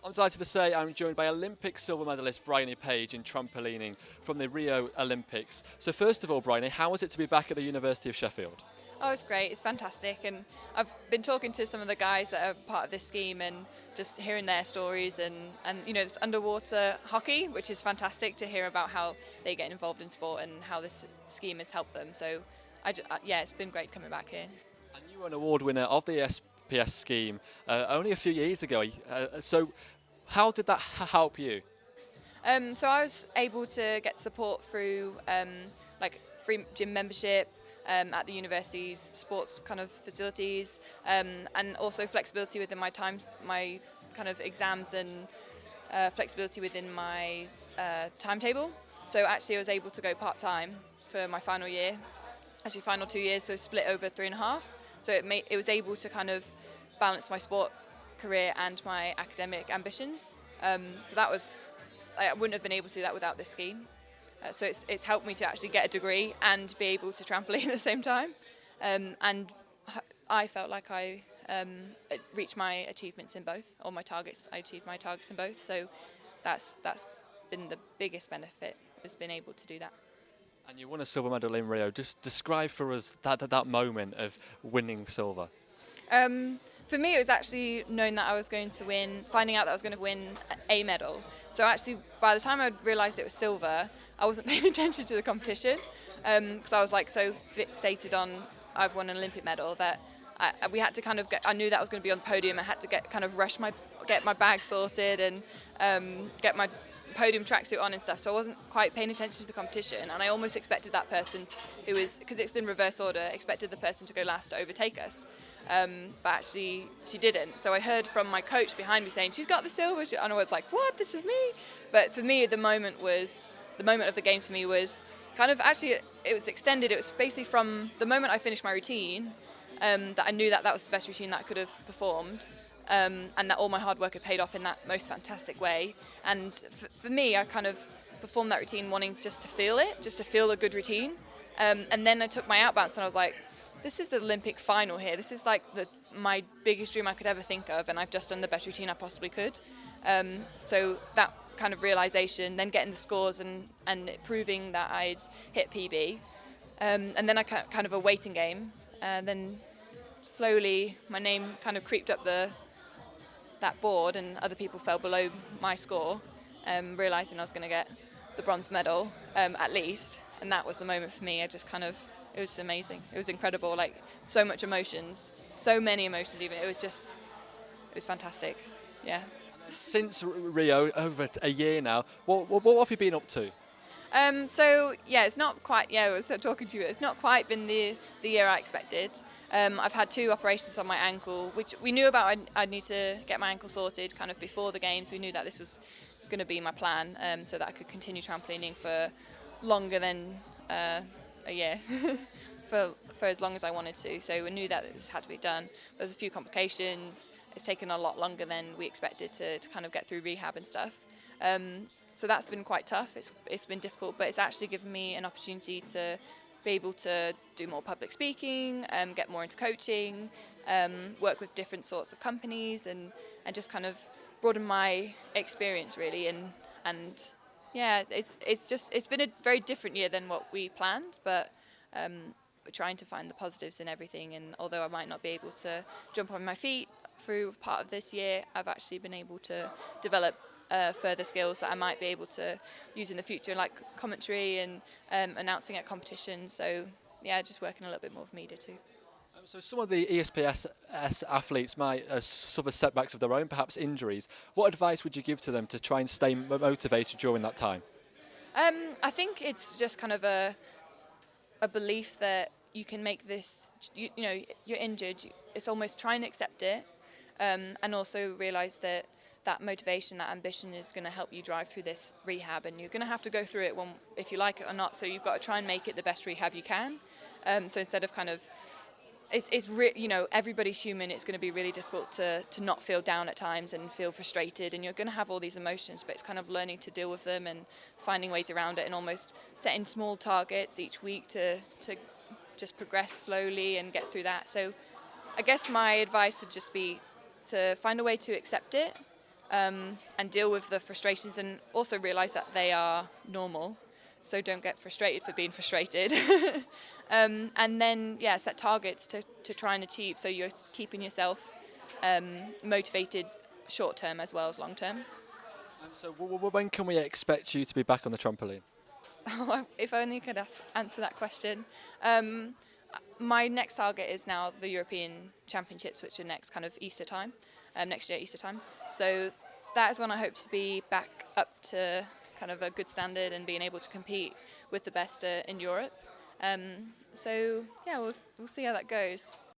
I'm delighted to say I'm joined by Olympic silver medalist Bryony in trampolining from the Rio Olympics. So first of all, Bryony, how was it to be back at the University of Sheffield? Oh, it's great. It's fantastic, and I've been talking to some of the guys that are part of this scheme, and just hearing their stories, and this underwater hockey, which is fantastic to hear about how they get involved in sport and how this scheme has helped them. So, it's been great coming back here. And you were an award winner of the ESPS Scheme only a few years ago. So how did that help you? So I was able to get support through free gym membership. At the university's sports kind of facilities, and also flexibility within my times, my kind of exams, and flexibility within my timetable. So actually I was able to go part-time for my final year, actually final 2 years, so split over 3.5. So it was able to kind of balance my sport career and my academic ambitions. So that was, I wouldn't have been able to do that without this scheme. So it's helped me to actually get a degree and be able to trampoline at the same time. And I felt like I reached my achievements in both, or my targets. I achieved my targets in both. So that's been the biggest benefit, has been able to do that. And you won a silver medal in Rio. Just describe for us that moment of winning silver. For me, it was actually knowing that I was going to win, finding out that I was going to win a medal. So actually, by the time I realised it was silver, I wasn't paying attention to the competition, because I was like so fixated on I've won an Olympic medal that we had to kind of I knew that I was going to be on the podium. I had to get my bag sorted and get my podium tracksuit on and stuff. So I wasn't quite paying attention to the competition, and I almost expected that person who was, because it's in reverse order, expected the person to go last to overtake us. But actually she didn't. So I heard from my coach behind me saying, "She's got the silver," and I was like, "What? This is me." But for me, the moment of the games for me was kind of, actually it was extended. It was basically from the moment I finished my routine, that I knew that was the best routine that I could have performed, and that all my hard work had paid off in that most fantastic way. And for me, I kind of performed that routine wanting just to feel a good routine. And then I took my outbounce and I was like, this is the Olympic final here. This is like my biggest dream I could ever think of, and I've just done the best routine I possibly could. So that kind of realisation, then getting the scores and proving that I'd hit PB. And then I kind of a waiting game. Then slowly my name kind of creeped up that board, and other people fell below my score, realising I was going to get the bronze medal at least. And that was the moment for me. It was amazing. It was incredible. Like, so much emotions, so many emotions even. It was fantastic. Yeah. Since Rio, over a year now, what have you been up to? It's not quite. Yeah, I was talking to you. It's not quite been the year I expected. I've had 2 operations on my ankle, which we knew about. I'd need to get my ankle sorted kind of before the games. We knew that this was going to be my plan, so that I could continue trampolining for longer than a year, for as long as I wanted to. So we knew that this had to be done. There's a few complications. It's taken a lot longer than we expected to kind of get through rehab and stuff. So that's been quite tough. It's been difficult, but it's actually given me an opportunity to be able to do more public speaking, get more into coaching, work with different sorts of companies, and just kind of broaden my experience really. And yeah, it's been a very different year than what we planned, but we're trying to find the positives in everything. And although I might not be able to jump on my feet through part of this year, I've actually been able to develop further skills that I might be able to use in the future, like commentary and announcing at competitions. So yeah, just working a little bit more with media too. So some of the ESPS athletes might suffer setbacks of their own, perhaps injuries. What advice would you give to them to try and stay motivated during that time? I think it's just kind of a belief that you can make this, you're injured. It's almost try and accept it, and also realise that motivation, that ambition is going to help you drive through this rehab, and you're going to have to go through it if you like it or not. So you've got to try and make it the best rehab you can. So instead of kind of, everybody's human. It's going to be really difficult to not feel down at times and feel frustrated, and you're going to have all these emotions, but it's kind of learning to deal with them and finding ways around it, and almost setting small targets each week to just progress slowly and get through that. So I guess my advice would just be to find a way to accept it, and deal with the frustrations, and also realise that they are normal. So don't get frustrated for being frustrated. And then, set targets to try and achieve, so you're keeping yourself motivated short term as well as long term. So when can we expect you to be back on the trampoline? If only I could answer that question. My next target is now the European Championships, which are next kind of Easter time, next year Easter time. So that is when I hope to be back up to kind of a good standard and being able to compete with the best in Europe. So we'll see how that goes.